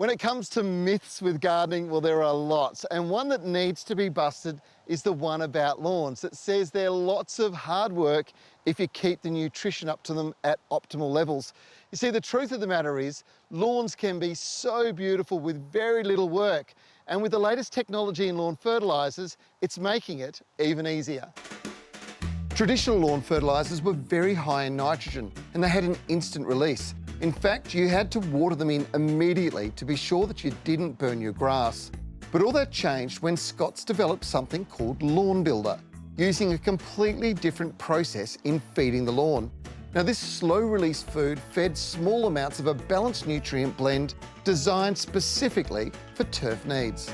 When it comes to myths with gardening, well, there are lots. And one that needs to be busted is the one about lawns that says they're lots of hard work if you keep the nutrition up to them at optimal levels. You see, the truth of the matter is lawns can be so beautiful with very little work. And with the latest technology in lawn fertilisers, it's making it even easier. Traditional lawn fertilisers were very high in nitrogen and they had an instant release. In fact, you had to water them in immediately to be sure that you didn't burn your grass. But all that changed when Scott's developed something called Lawn Builder, using a completely different process in feeding the lawn. Now, this slow-release food fed small amounts of a balanced nutrient blend designed specifically for turf needs.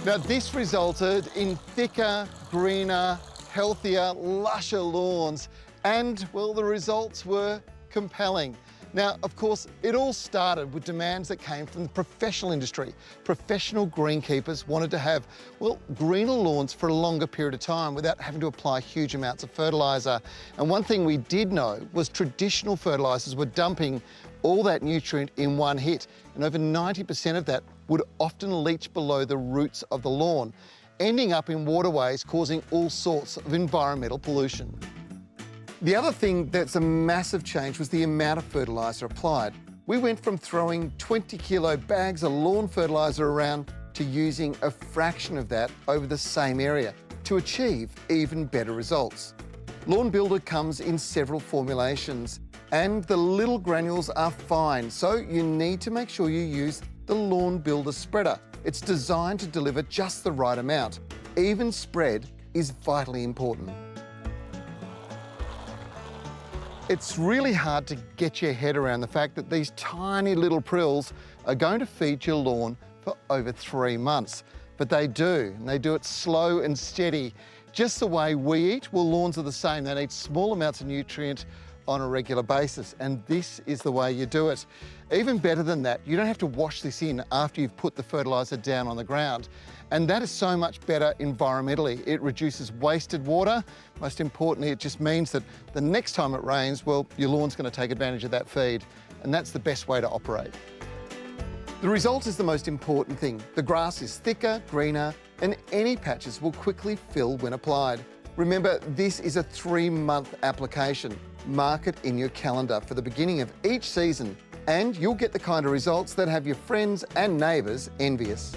Now, this resulted in thicker, greener, healthier, lusher lawns. And, well, the results were compelling. Now, of course, it all started with demands that came from the professional industry. Professional greenkeepers wanted to have, well, greener lawns for a longer period of time without having to apply huge amounts of fertiliser. And one thing we did know was traditional fertilisers were dumping all that nutrient in one hit, and over 90% of that would often leach below the roots of the lawn, ending up in waterways, causing all sorts of environmental pollution. The other thing that's a massive change was the amount of fertiliser applied. We went from throwing 20-kilo bags of lawn fertiliser around to using a fraction of that over the same area to achieve even better results. Lawn Builder comes in several formulations and the little granules are fine, so you need to make sure you use the Lawn Builder spreader. It's designed to deliver just the right amount. Even spread is vitally important. It's really hard to get your head around the fact that these tiny little prills are going to feed your lawn for over 3 months. But they do, and they do it slow and steady. Just the way we eat, well, lawns are the same. They need small amounts of nutrient on a regular basis, and this is the way you do it. Even better than that, you don't have to wash this in after you've put the fertiliser down on the ground. And that is so much better environmentally. It reduces wasted water. Most importantly, it just means that the next time it rains, well, your lawn's going to take advantage of that feed. And that's the best way to operate. The result is the most important thing. The grass is thicker, greener, and any patches will quickly fill when applied. Remember, this is a 3-month application. Mark it in your calendar for the beginning of each season, and you'll get the kind of results that have your friends and neighbours envious.